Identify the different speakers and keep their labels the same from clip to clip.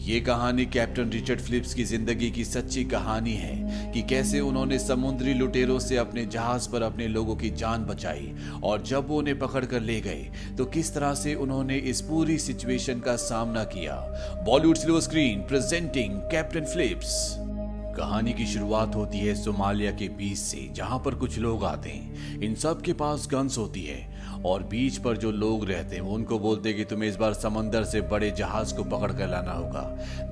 Speaker 1: ये कहानी captain Richard Philips की जिंदगी की सच्ची कहानी है कि कैसे उन्होंने समुद्री लुटेरों से अपने जहाज पर अपने लोगों की जान बचाई और जब वो उन्हें पकड़ कर ले गए तो किस तरह से उन्होंने इस पूरी सिचुएशन का सामना किया। Bollywood silver screen presenting captain Phillips. कहानी की शुरुआत होती है सोमालिया के बीच से, जहां पर कुछ लोग आते हैं। इन सब के पास गन्स होती है और बीच पर जो लोग रहते हैं वो उनको बोलते हैं कि तुम्हें इस बार समंदर से बड़े जहाज को पकड़ कर लाना होगा।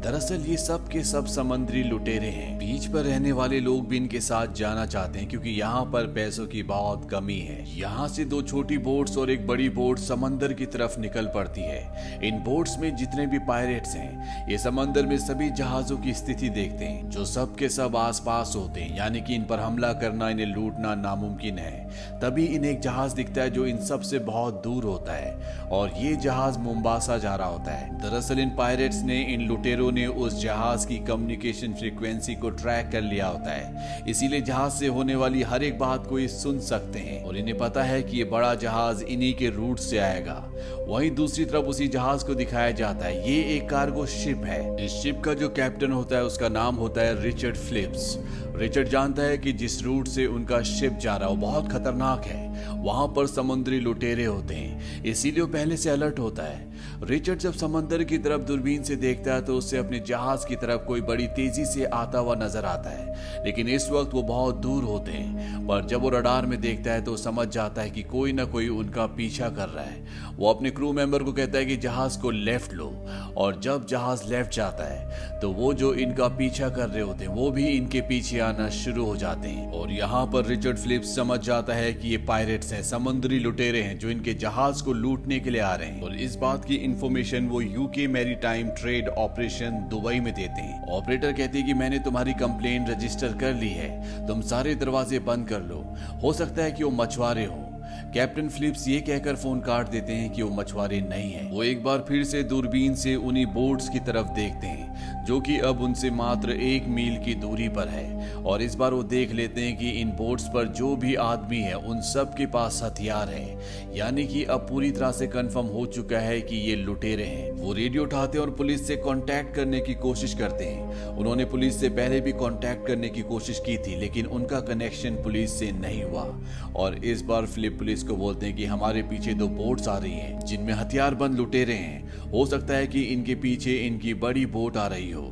Speaker 1: दरअसल ये सब के सब समुद्री लुटेरे हैं। बीच पर रहने वाले लोग भी इनके साथ जाना चाहते हैं क्योंकि यहाँ पर पैसों की बहुत कमी है। यहाँ से दो छोटी बोट्स और एक बड़ी बोट समंदर की तरफ निकल पड़ती है। इन बोट्स में जितने भी पायरेट्स हैं ये समंदर में सभी जहाजों की स्थिति देखते हैं जो सब के सब आसपास होते हैं, यानी कि इन पर हमला करना, इन्हें लूटना नामुमकिन है। तभी इन्हें एक जहाज दिखता है जो इन सब से बहुत दूर होता है और ये जहाज मोम्बासा जा रहा होता है। दरअसल इन पायरेट्स ने, इन लुटेरों ने उस जहाज की कम्युनिकेशन फ्रीक्वेंसी को ट्रैक कर लिया होता है, इसीलिए जहाज से होने वाली हर एक बात को ये सुन सकते हैं और इन्हें पता है कि ये बड़ा जहाज इन्हीं के रूट से आएगा। वहीं दूसरी तरफ उसी जहाज को दिखाया जाता है। ये एक कार्गो शिप है। इस शिप का जो कैप्टन होता है उसका नाम होता है रिचर्ड फिलिप्स। रिचर्ड जानता है कि जिस रूट से उनका शिप जा रहा है वो बहुत खतरनाक है, वहां पर समुद्री लुटेरे होते हैं, इसीलिए वो पहले से अलर्ट होता है। रिचर्ड जब समंदर की तरफ दूरबीन से देखता है तो उसे अपने जहाज की तरफ कोई बड़ी तेजी से आता हुआ नजर आता है, लेकिन इस वक्त वो बहुत दूर होते हैं। पर जब वो रडार में देखता है तो समझ जाता है कि कोई ना कोई उनका पीछा कर रहा है। वो अपने क्रू मेंबर को कहता है कि जहाज को लेफ्ट लो और जब जहाज लेफ्ट जाता है तो वो जो इनका पीछा कर रहे होते हैं वो भी इनके पीछे आना शुरू हो जाते हैं। और यहाँ पर रिचर्ड फिलिप्स समझ जाता है कि ये पायरेट्स हैं, समुद्री लुटेरे हैं जो इनके जहाज को लूटने के लिए आ रहे हैं। और इस बात की इंफॉर्मेशन वो UK maritime trade operation Dubai में देते हैं। ऑपरेटर कहते हैं कि मैंने तुम्हारी कंप्लेंट रजिस्टर कर ली है, तुम सारे दरवाजे बंद कर लो, हो सकता है कि वो मछुआरे हो। कैप्टन फिलिप्स ये कहकर फोन काट देते हैं कि वो मछुआरे नहीं हैं। वो एक बार फिर से दूरबीन से उन्हीं बोट्स की तरफ देखते हैं जो कि अब उनसे मात्र 1 मील की दूरी पर है और इस बार वो देख लेते हैं कि इन बोट्स पर जो भी आदमी है उन सब के पास हथियार है, यानी कि अब पूरी तरह से कंफर्म हो चुका है कि ये लुटेरे हैं। वो रेडियो उठाते हैं और पुलिस से कांटेक्ट करने की कोशिश करते हैं। उन्होंने पुलिस से पहले भी कांटेक्ट करने की कोशिश की थी लेकिन उनका कनेक्शन पुलिस से नहीं हुआ और इस बार फिलिप पुलिस को बोलते हैं कि हमारे पीछे 2 बोट्स आ रही हैं जिनमें हथियारबंद लुटेरे हैं, हो सकता है कि इनके पीछे इनकी बड़ी बोट आ रही हो।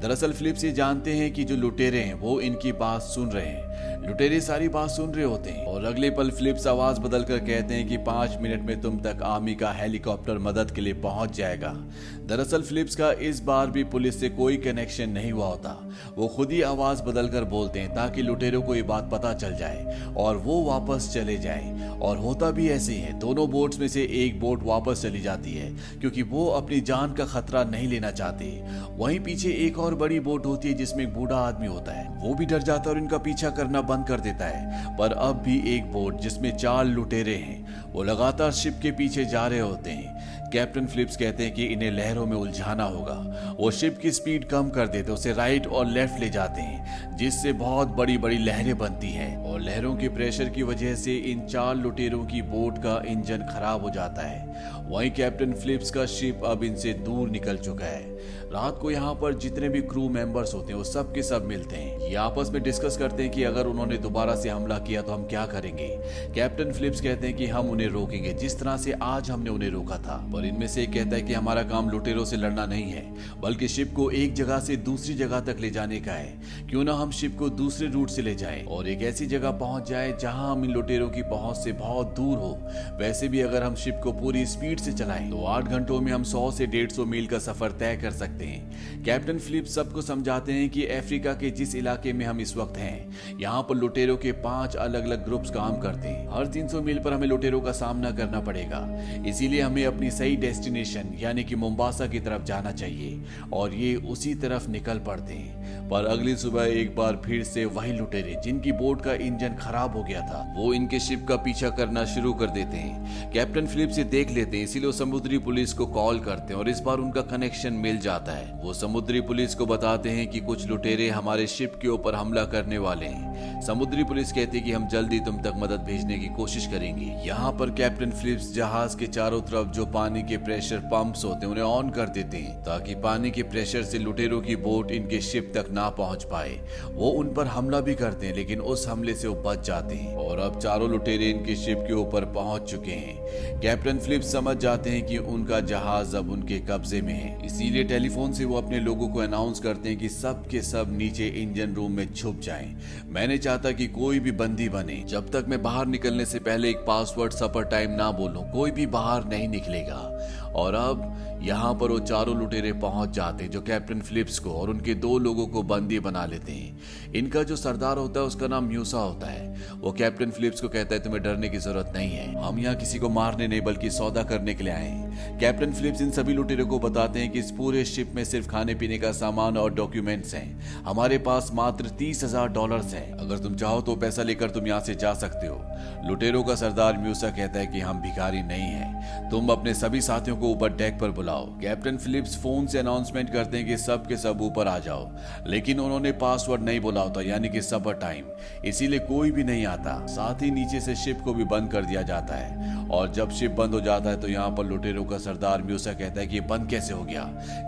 Speaker 1: दरअसल फिलिप्स ये जानते हैं कि जो लुटेरे हैं वो इनकी बात सुन रहे हैं। लुटेरे सारी बात सुन रहे होते हैं और अगले पल फिलिप्स आवाज बदलकर कहते हैं कि 5 मिनट में तुम तक आर्मी का हेलीकॉप्टर मदद के लिए पहुंच जाएगा। दरअसल फिलिप्स का इस बार भी पुलिस से कोई कनेक्शन नहीं हुआ होता। वो खुद ही आवाज बदलकर बोलते हैं ताकि लुटेरों को ये बात पता चल जाए और वो वापस चले जाए। और होता भी ऐसे ही है, दोनों बोट्स में से एक बोट वापस चली जाती है क्योंकि वो अपनी जान का खतरा नहीं लेना चाहते। वहीं पीछे एक और बड़ी बोट होती है जिसमें एक बूढ़ा आदमी होता है, वो भी डर जाता है और इनका पीछा करना बंद कर देता है। पर अब भी एक बोट जिसमें 4 लुटेरे हैं वो लगातार शिप के पीछे जा रहे होते हैं। कैप्टन फिलिप्स कहते हैं कि इन्हें लहरों में उलझाना होगा। वो शिप की स्पीड कम कर देते, उसे राइट और लेफ्ट ले जाते हैं जिससे बहुत बड़ी बड़ी लहरें बनती हैं और लहरों के प्रेशर की वजह से इन 4 लुटेरों की बोट का इंजन खराब हो जाता है। वहीं कैप्टन फिलिप्स का शिप अब इनसे दूर निकल चुका है। रात को यहाँ पर जितने भी क्रू मेंबर्स होते हैं वो सब के सब मिलते हैं। ये आपस में डिस्कस करते हैं कि अगर उन्होंने दोबारा से हमला किया तो हम क्या करेंगे। कैप्टन फिलिप्स कहते हैं कि हम उन्हें रोकेंगे जिस तरह से आज हमने उन्हें रोका था। पर इनमें से एक कहता है कि हमारा काम लुटेरों से लड़ना नहीं है बल्कि शिप को एक जगह से दूसरी जगह तक ले जाने का है। क्यों ना हम शिप को दूसरे रूट से ले जाएं और एक ऐसी जगह पहुंच जाए जहां हम इन लुटेरों की पहुंच से बहुत दूर हो। वैसे भी अगर हम शिप को पूरी स्पीड से चलाएं तो 8 घंटों में हम 100 से 150 मील का सफर तय कर सकते हैं। कैप्टन फिलिप्स सबको समझाते हैं कि अफ्रीका के जिस इलाके में हम इस वक्त हैं यहाँ पर लुटेरों के 5 अलग अलग ग्रुप्स काम करते हैं। हर 300 मील पर हमें लुटेरों का सामना करना पड़ेगा, इसीलिए हमें अपनी सही डेस्टिनेशन यानी कि मोम्बासा की तरफ जाना चाहिए और ये उसी तरफ निकल पड़ते हैं। पर अगली सुबह एक बार फिर से वही लुटेरे जिनकी बोट का इंजन खराब हो गया था वो इनके शिप का पीछा करना शुरू कर देते हैं। कैप्टन फिलिप्स से देख लेते हैं, इसीलिए वो समुद्री पुलिस को कॉल करते हैं और इस बार उनका कनेक्शन मिल जाता है। वो समुद्री पुलिस को बताते हैं कि कुछ लुटेरे हमारे शिप के ऊपर हमला करने वाले हैं समुद्री पुलिस कहती है कि हम जल्दी तुम तक मदद भेजने की कोशिश करेंगे। यहाँ पर कैप्टन फिलिप्स जहाज के चारों तरफ जो पानी के प्रेशर पंप्स होते हैं उन्हें ऑन कर देते हैं ताकि पानी के प्रेशर से लुटेरों की बोट इनके शिप तक ना पहुंच पाए। वो उन पर हमला भी करते हैं लेकिन उस हमले से वो बच जाते हैं और अब चारों लुटेरे इनके शिप के ऊपर पहुंच चुके हैं। कैप्टन फिलिप्स समझ जाते हैं कि उनका जहाज अब उनके कब्जे में है, इसीलिए टेलीफोन से वो अपने लोगों को अनाउंस करते हैं कि सब के सब नीचे इंजन रूम में छुप जाएं। मैं नहीं चाहता कि कोई भी बंदी बने। जब तक मैं बाहर निकलने से पहले एक पासवर्ड सपर टाइम ना बोलूं, कोई भी बाहर नहीं निकलेगा। और अब यहाँ पर वो चारों लुटेरे पहुंच जाते हैं जो कैप्टन फिलिप्स को और उनके 2 लोगों को बंदी बना लेते हैं। इनका जो सरदार होता है उसका नाम म्यूसा होता है। वो कैप्टन फिलिप्स को कहता है तुम्हें डरने की जरूरत नहीं है, हम यहाँ किसी को मारने नहीं बल्कि सौदा करने के लिए आए हैं। कैप्टन फिलिप्स इन सभी लुटेरों को बताते हैं कि इस पूरे शिप में सिर्फ खाने पीने का सामान और डॉक्यूमेंट्स हैं। हमारे पास मात्र $30,000 हैं। अगर तुम चाहो तो पैसा लेकर तुम यहाँ से जा सकते हो। लुटेरों का सरदार म्यूसा कहता है कि हम भिखारी नहीं हैं, तुम अपने सभी साथियों को ऊपर डेक पर बुलाओ। कैप्टन फिलिप्स फोन से अनाउंसमेंट करते हैं कि सब के सब ऊपर आ जाओ, लेकिन उन्होंने पासवर्ड नहीं बोला होता यानी कि सपर टाइम, इसीलिए कोई भी नहीं आता। साथ ही नीचे से शिप को भी बंद कर दिया जाता है और जब शिप बंद हो जाता है तो यहाँ पर लुटेरों का सरदार म्यूसा कहता है कि ये बंद कैसे हो गया।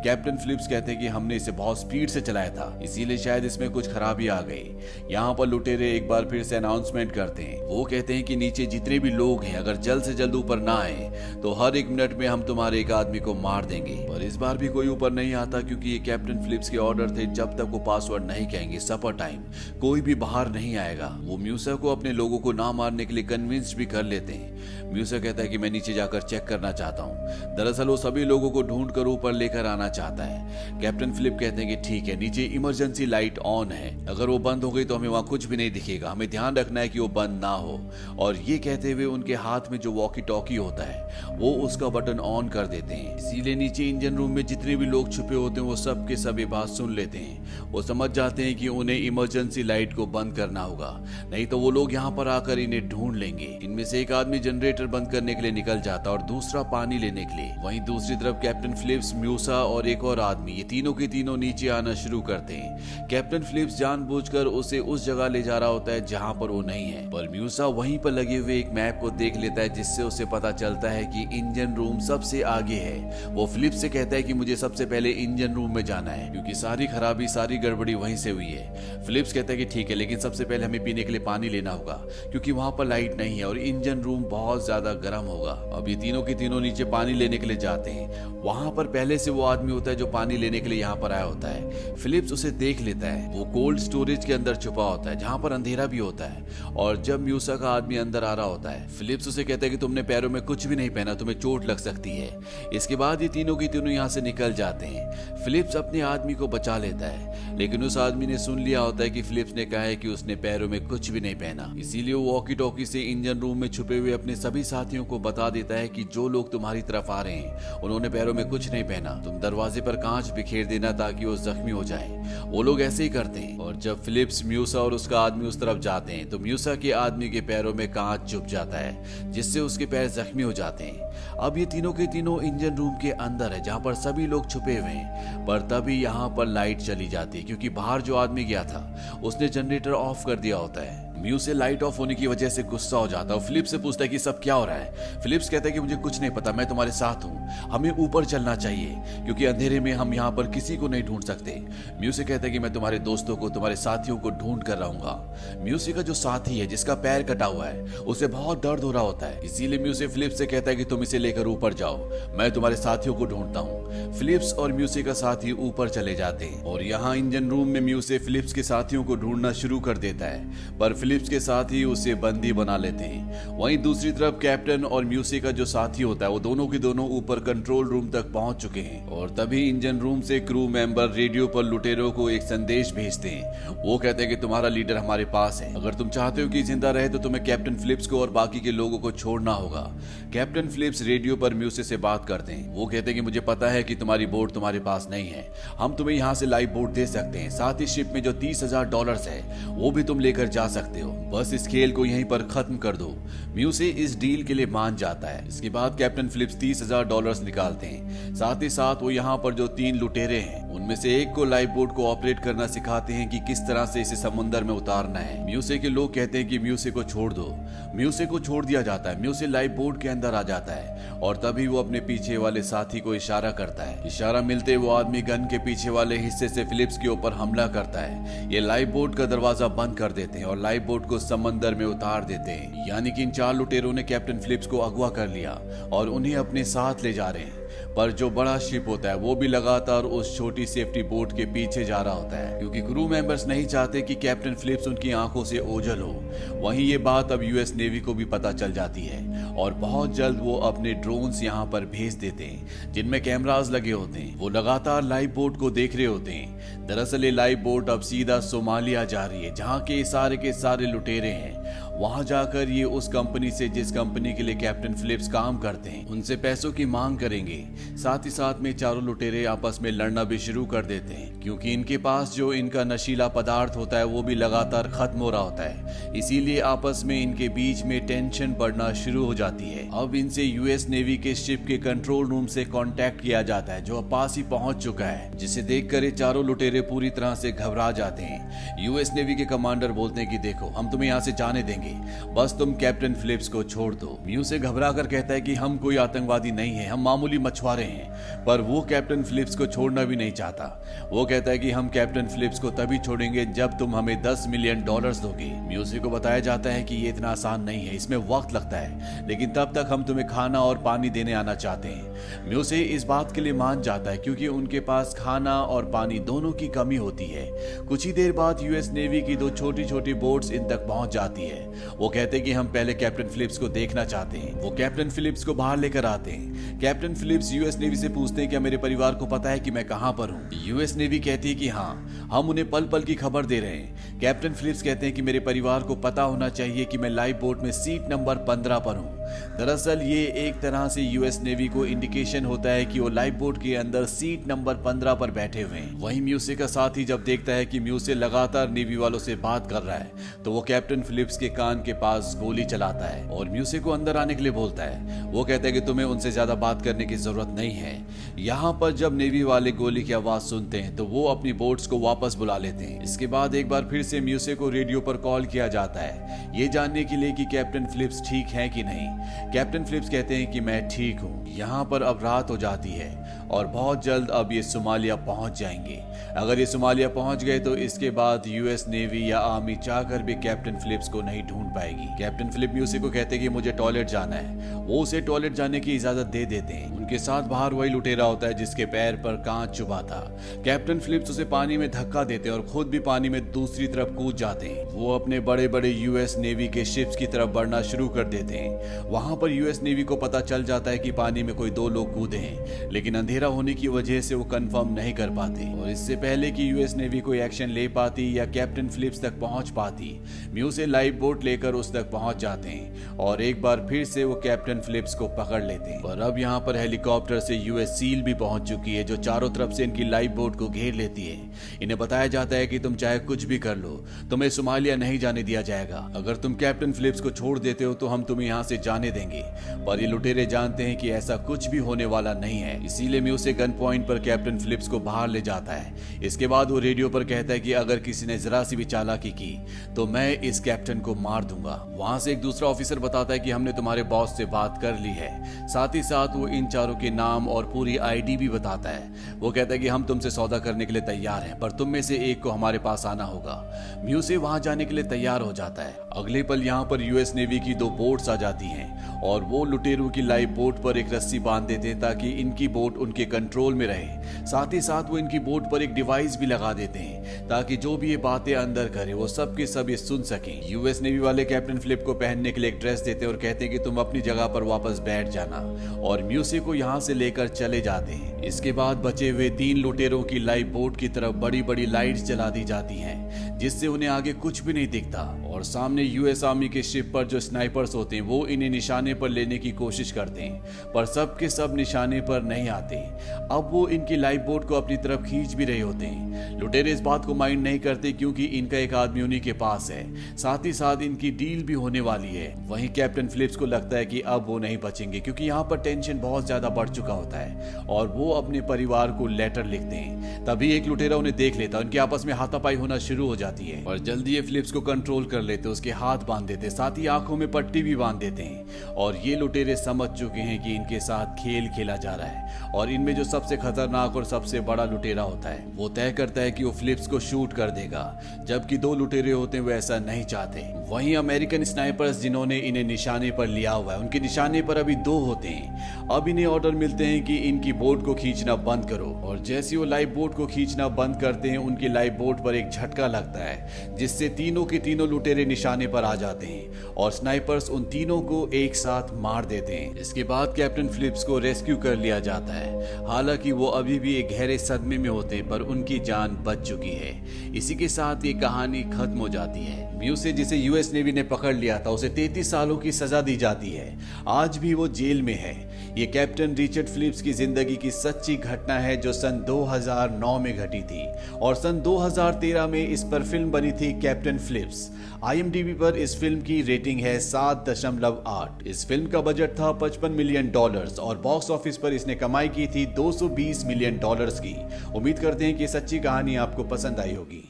Speaker 1: कैप्टन फिलिप्स कहते हैं कि हमने इसे बहुत स्पीड से चलाया था, इसीलिए शायद इसमें कुछ खराबी आ गई। यहाँ पर लुटेरे एक बार फिर से अनाउंसमेंट करते हैं। वो कहते हैं कि नीचे जितने भी लोग हैं अगर जल्द से जल्द ऊपर ना आए तो हर 1 मिनट में हम तुम्हारे एक आदमी को मार देंगे। पर इस बार भी कोई ऊपर नहीं आता क्योंकि ये कैप्टन फिलिप्स के ऑर्डर थे। जब तक वो पासवर्ड नहीं कहेंगे सपर टाइम, कोई भी बाहर नहीं आएगा। वो म्यूसा को अपने लोगों को ना मारने के लिए कन्विंस भी कर लेते हैं। म्यूसा कहता है कि मैं नीचे जाकर चेक करना चाहता हूँ। दरअसल वो सभी लोगों को ढूंढ कर ऊपर लेकर आना चाहता है। कैप्टन फिलिप कहते हैं कि ठीक है, नीचे इमरजेंसी लाइट ऑन है, अगर वो बंद हो गई तो हमें वहां कुछ भी नहीं दिखेगा, हमें ध्यान रखना है कि वो बंद ना हो। और ये कहते हुए उनके हाथ में जो वॉकी टॉकी होता है वो उसका बटन ऑन कर देते हैं। इसीलिए नीचे इंजन रूम में जितने भी लोग छुपे होते हैं वो सब के सब ये बात सुन लेते हैं। वो समझ जाते हैं कि उन्हें इमरजेंसी लाइट को बंद करना होगा, नहीं तो वो लोग यहाँ पर आकर इन्हें ढूंढ लेंगे। इनमें से एक आदमी जनरेटर बंद करने के लिए निकल जाता और दूसरा पानी लेने के लिए। वहीं दूसरी तरफ कैप्टन फिलिप्स, म्यूसा और एक और आदमी, ये तीनों के तीनों नीचे आना शुरू करते हैं। कैप्टन फिलिप्स जानबूझकर उसे उस जगह ले जा रहा होता है जहाँ पर वो नहीं है, पर म्यूसा वहीं पर लगे हुए एक मैप को देख लेता है जिससे उसे पता चलता है कि इंजन रूम सबसे आगे है। वो फिलिप्स से कहता है कि मुझे सबसे पहले इंजन रूम में जाना है क्योंकि सारी खराबी, सारी गड़बड़ी वहीं से हुई है। फिलिप्स कहता है कि ठीक है, लेकिन सबसे पहले हमें पीने के लिए पानी लेना होगा क्योंकि वहां पर लाइट नहीं है और इंजन रूम बहुत ज्यादा गर्म होगा। अब ये तीनों के तीनों नीचे पानी लेने के लिए जाते हैं। वहां पर पहले से वो आदमी होता है जो पानी लेने के लिए यहाँ पर आया होता है। फिलिप्स उसे देख लेता है। वो कोल्ड स्टोरेज के अंदर छुपा होता है जहाँ पर अंधेरा भी होता है। और जब म्यूसा का आदमी अंदर आ रहा होता है, फिलिप्स उसे कहता है कि तुमने पैरों में कुछ भी नहीं पहना, तुम्हें चोट लग सकती है। इसके बाद ये तीनों के तीनों यहाँ से निकल जाते हैं। फिलिप्स अपने आदमी को बचा लेता है, लेकिन उस आदमी ने सुन लिया होता है कि फिलिप्स ने कहा है कि उसने पैरों में कुछ भी नहीं पहना। इसीलिए वो वॉकी टॉकी से इंजन रूम में छुपे हुए अपने सभी साथियों को बता देता है कि जो लोग तुम्हारी तरफ आ रहे हैं उन्होंने पैरों में कुछ नहीं पहना, तुम दरवाजे पर कांच बिखेर देना ताकि वो जख्मी हो जाए। वो लोग ऐसे ही करते हैं। और जब फिलिप्स, म्यूसा और उसका आदमी उस तरफ जाते हैं तो म्यूसा के आदमी के पैरों में कांच चुभ जाता है जिससे उसके पैर जख्मी हो जाते हैं। अब ये तीनों के तीनों इंजन रूम के अंदर है जहां पर सभी लोग छुपे हुए हैं। पर तभी यहाँ पर लाइट चली जाती है क्योंकि बाहर जो आदमी गया था उसने जनरेटर ऑफ कर दिया होता है। म्यू से लाइट ऑफ होने की वजह से गुस्सा हो जाता है और फिलिप्स से पूछता है कि सब क्या हो रहा है। फिलिप्स कहता है कि मुझे कुछ नहीं पता, मैं तुम्हारे साथ हूँ, हमें ऊपर चलना चाहिए क्योंकि अंधेरे में हम यहाँ पर किसी को नहीं ढूंढ सकते। म्यू से कहता है कि मैं तुम्हारे दोस्तों को, तुम्हारे साथियों को ढूंढ कर रहूंगा। म्यूसी का जो साथी है जिसका पैर कटा हुआ है उसे बहुत दर्द हो रहा होता है, इसीलिए म्यूसी फिलिप्स से कहता है कि तुम इसे लेकर ऊपर जाओ, मैं तुम्हारे साथियों को ढूंढता हूँ। फिलिप्स और म्यूसी का साथी ऊपर चले जाते हैं और यहाँ इंजन रूम में म्यूसी फिलिप्स के साथियों को ढूंढना शुरू कर देता है, पर फिलिप्स के साथी उसे बंदी बना लेते हैं। वहीं दूसरी तरफ कैप्टन और म्यूसी का जो साथी होता है वो दोनों के दोनों ऊपर कंट्रोल रूम तक पहुंच चुके हैं और तभी इंजन रूम से क्रू मेंबर रेडियो पर लुटेरों को एक संदेश भेजते हैं। वो कहते हैं कि तुम्हारा लीडर हमारे पास है, अगर तुम चाहते हो कि जिंदा रहे तो तुम्हें कैप्टन फिलिप्स को और बाकी के लोगों को छोड़ना होगा। कैप्टन फिलिप्स रेडियो पर म्यूसी से बात करते हैं। वो कहते हैं कि मुझे पता है कि तुम्हारी बोट तुम्हारे पास नहीं है, हम तुम्हें यहाँ से लाइव बोट दे सकते हैं, साथ ही शिप में जो $30,000 है वो भी तुम लेकर जा सकते चाहते हो, बस इस खेल को यहीं पर खत्म कर दो। म्यूसे इस डील के लिए मान जाता है। इसके बाद कैप्टन फिलिप्स $30,000 निकालते हैं। साथ ही साथ वो यहाँ पर जो 3 लुटेरे हैं उनमें से एक को लाइफ बोट को ऑपरेट करना सिखाते हैं कि किस तरह से इसे समुंदर में उतारना है। म्यूसे के लोग कहते हैं कि म्यूसे को छोड़ दो। म्यूसे को छोड़ दिया जाता है। म्यूसे लाइफ बोट के अंदर आ जाता है और तभी वो अपने पीछे वाले साथी को इशारा करता है। इशारा मिलते वो आदमी गन के पीछे वाले हिस्से से फिलिप्स के ऊपर हमला करता है। ये लाइफ बोट का दरवाजा बंद कर देते हैं और लाइफ बोट को समंदर में उतार देते हैं। यानी कि इन 4 लुटेरों ने कैप्टन फिलिप्स को अगवा कर लिया और उन्हें अपने साथ ले जा रहे हैं। पर जो बड़ा शिप होता है वो भी लगातार उस छोटी सेफ्टी बोट के पीछे जा रहा होता है, क्योंकि क्रू मेंबर्स नहीं चाहते कि कैप्टन फिलिप्स उनकी आंखों से ओझल हो। वहीं ये बात अब यूएस नेवी को भी पता चल जाती है और बहुत जल्द वो अपने ड्रोन्स यहाँ पर भेज देते हैं जिनमें कैमरास लगे होते हैं। वो लगातार लाइफ बोट को देख रहे होते हैं। दरअसल ये लाइफ बोट अब सीधा सोमालिया जा रही है, जहाँ के सारे लुटेरे हैं। वहां जाकर ये उस कंपनी से जिस कंपनी के लिए कैप्टन फिलिप्स काम करते हैं उनसे पैसों की मांग करेंगे। साथ ही साथ में चारों लुटेरे आपस में लड़ना भी शुरू कर देते हैं, क्योंकि इनके पास जो इनका नशीला पदार्थ होता है वो भी लगातार खत्म हो रहा होता है। इसीलिए आपस में इनके बीच में टेंशन बढ़ना शुरू हो जाती है। अब इनसे यूएस नेवी के शिप के कंट्रोल रूम से कांटेक्ट किया जाता है, जो अब पास ही पहुंच चुका है, जिसे देखकर ये चारों लुटेरे पूरी तरह से घबरा जाते हैं। यूएस नेवी के कमांडर बोलते हैं कि देखो, हम तुम्हें यहाँ से जाने देंगे, बस तुम कैप्टन फिलिप्स को छोड़ दो। म्यूसे घबरा कर कहता है कि हम कोई आतंकवादी नहीं है, हम मामूली मछुआरे हैं। पर वो कैप्टन फिलिप्स को छोड़ना भी नहीं चाहता। वो कहता है कि हम कैप्टन फिलिप्स को तभी छोड़ेंगे जब तुम हमें $10 मिलियन दोगे। म्यूसे को बताया जाता है कि ये इतना आसान नहीं है, इसमें वक्त लगता है, लेकिन तब तक हम तुम्हें खाना और पानी देने आना चाहते हैं। म्यूसे इस बात के लिए मान जाता है क्योंकि उनके पास खाना और पानी दोनों की कमी होती है। कुछ ही देर बाद यूएस नेवी की 2 छोटी-छोटी बोट्स इन तक पहुंच जाती है। वो कहते हैं कि हम पहले कैप्टन फिलिप्स को देखना चाहते हैं। वो कैप्टन फिलिप्स को बाहर लेकर आते हैं। कैप्टन फिलिप्स यूएस नेवी से पूछते हैं कि मेरे परिवार को पता है कि मैं कहां पर हूं। यूएस नेवी कहती है कि हाँ, हम उन्हें पल पल की खबर दे रहे हैं। कैप्टन फिलिप्स कहते हैं कि मेरे परिवार को पता होना चाहिए कि मैं लाइफ बोट में सीट नंबर 15 पर हूं। दरअसल ये एक तरह से यूएस नेवी को इंडिकेशन होता है कि वो लाइफ बोट के अंदर सीट नंबर 15 पर बैठे हुए हैं। वहीं म्यूसे का साथी जब देखता है कि म्यूसे लगातार नेवी वालों से बात कर रहा है, तो वो कैप्टन फिलिप्स के कान के पास गोली चलाता है और म्यूसे को अंदर आने के लिए बोलता है। वो कहता है कि तुम्हें उनसे ज्यादा बात करने की जरूरत नहीं है। यहाँ पर जब नेवी वाले गोली की आवाज सुनते हैं तो वो अपनी बोट्स को वापस बुला लेते हैं। इसके बाद एक बार फिर से म्यूसे को रेडियो पर कॉल किया जाता है, ये जानने के लिए कि कैप्टन फिलिप्स ठीक है कि नहीं। कैप्टन फिलिप्स कहते हैं कि मैं ठीक हूँ। यहाँ पर अब रात हो जाती है और बहुत जल्द अब ये सोमालिया पहुंच जाएंगे। अगर ये सोमालिया पहुंच गए तो इसके बाद यूएस नेवी या आर्मी चाहकर भी कैप्टन फिलिप्स को नहीं ढूंढ पाएगी। कैप्टन फिलिप म्यूसे को कहते हैं कि मुझे टॉयलेट जाना है। वो उसे टॉयलेट जाने की इजाजत दे देते हैं। उनके साथ बाहर वही लुटेरा होता है जिसके पैर पर कांच चुभा था। कैप्टन फिलिप्स उसे पानी में धक्का देते हैं और खुद भी पानी में दूसरी तरफ कूद जाते हैं। वो अपने बड़े बड़े यूएस नेवी के शिप्स की तरफ बढ़ना शुरू कर देते हैं। वहां पर यूएस नेवी को पता चल जाता है कि पानी में कोई 2 लोग कूदे हैं, लेकिन अंधेरा होने की वजह से वो कंफर्म नहीं कर पाते। और इससे पहले कि यूएस नेवी कोई एक्शन ले पाती या कैप्टन फिलिप्स तक पहुंच पाती, म्यूसे लाइफ बोट लेकर उस तक पहुंच जाते हैं और एक बार फिर से वो कैप्टन फिलिप्स को पकड़ लेते हैं। पर अब यहाँ पर हेलीकॉप्टर से यूएस सील भी पहुंच चुकी है, जो चारों तरफ से इनकी लाइफ बोट को घेर लेती है। इन्हें बताया जाता है कि तुम चाहे कुछ भी कर लो, तुम्हें सोमालिया नहीं जाने दिया जाएगा। अगर तुम कैप्टन फिलिप्स को छोड़ देते हो तो हम तुम्हें यहाँ से जाने देंगे। पर ये लुटेरे जानते हैं कि ऐसा कुछ भी होने वाला नहीं है, इसीलिए म्यूसे गन पॉइंट पर कैप्टन फिलिप्स को बाहर ले जाता है। इसके बाद वो रेडियो पर कहता है कि अगर किसी ने जरा सी भी चालाकी की तो मैं इस कैप्टन को मार दूंगा। वहां से एक दूसरा ऑफिसर बताता है कि हमने तुम्हारे बॉस से बात कर ली है। साथ ही साथ वो इन चारों के नाम और पूरी आईडी भी बताता है। वो कहता है कि हम तुमसे सौदा करने के लिए तैयार हैं, पर तुम में से एक को हमारे पास आना होगा। म्यूसे वहां जाने के लिए तैयार हो जाता है। अगले पल यहाँ पर यूएस नेवी की 2 बोट्स आ जाती हैं और वो लुटेरों की लाइफ बोट पर एक रस्सी बांध देते हैं ताकि इनकी बोट उनके कंट्रोल में रहे। साथ ही साथ वो इनकी बोट पर एक डिवाइस भी लगा देते हैं ताकि जो भी ये बातें अंदर करे वो सब के सब ये सुन सकें। यूएस नेवी वाले कैप्टन फिलिप को पहनने के लिए एक ड्रेस देते हैं और कहते हैं कि तुम अपनी जगह पर वापस बैठ जाना, और म्यूसे को यहाँ से लेकर चले जाते हैं। इसके बाद बचे हुए 3 लुटेरों की लाइफ बोट की तरफ बड़ी बड़ी लाइट्स जला दी जाती हैं, जिससे उन्हें आगे कुछ भी नहीं दिखता। और और सामने यूएस आर्मी के शिप पर जो स्नाइपर्स होते हैं वो इन्हें निशाने पर लेने की कोशिश करते हैं, पर सब के सब निशाने पर नहीं आते। अब वो इनकी लाइफ बोट को अपनी तरफ खींच भी रहे होते हैं। लुटेरे इस बात को माइंड नहीं करते क्योंकि इनका एक आदमी उन्हीं के पास है, साथ ही साथ इनकी डील भी होने वाली है। वहीं कैप्टन फिलिप्स को लगता है कि अब वो नहीं बचेंगे क्योंकि यहाँ पर टेंशन बहुत ज्यादा बढ़ चुका होता है और वो अपने परिवार को लेटर लिखते हैं। तभी एक लुटेरा उन्हें देख लेता है, उनके आपस में हाथापाई होना शुरू हो जाती है और जल्दी ये फिलिप्स को कंट्रोल कर लेते, उसके हाथ बांध देते, साथ ही आंखों में पट्टी भी बांध देते हैं। और ये लुटेरे समझ चुके हैं कि इनके साथ खेल खेला जा रहा है और इनमें जो सबसे खतरनाक और सबसे बड़ा लुटेरा होता है वो तय करता है कि वो फिलिप्स को शूट कर देगा, जबकि दो लुटेरे होते हैं वो ऐसा नहीं चाहते। वहीं अमेरिकन स्नाइपर्स जिन्होंने इन्हें निशाने पर लिया हुआ है, उनके निशाने पर अभी दो होते हैं। अब इन्हें ऑर्डर मिलते हैं कि इनकी बोट को खींचना बंद करो और जैसे वो लाइफ बोट को खींचना बंद करते हैं उनकी लाइफ बोट पर एक झटका लगता है जिससे तीनों के तीनों लुटेरे निशाने पर आ जाते हैं और स्नाइपर्स उन तीनों को एक साथ मार देते हैं। इसके बाद कैप्टन फिलिप्स को रेस्क्यू कर लिया जाता है। हालांकि वो अभी भी एक गहरे सदमे में होते पर उनकी जान बच चुकी है। इसी के साथ ये कहानी खत्म हो जाती है। म्यूसे जिसे यूएस नेवी ने पकड़ लिया था उसे 33 सालों की सजा दी जाती है। आज भी वो जेल में है। ये कैप्टन रिचर्ड फिलिप्स की जिंदगी की सच्ची घटना है जो सन 2009 में घटी थी और सन 2013 में इस पर फिल्म बनी थी कैप्टन फिलिप्स। IMDb पर इस फिल्म की रेटिंग है 7.8। इस फिल्म का बजट था $55 मिलियन और बॉक्स ऑफिस पर इसने कमाई की थी $220 मिलियन की। उम्मीद करते हैं कि सच्ची कहानी आपको पसंद आई होगी।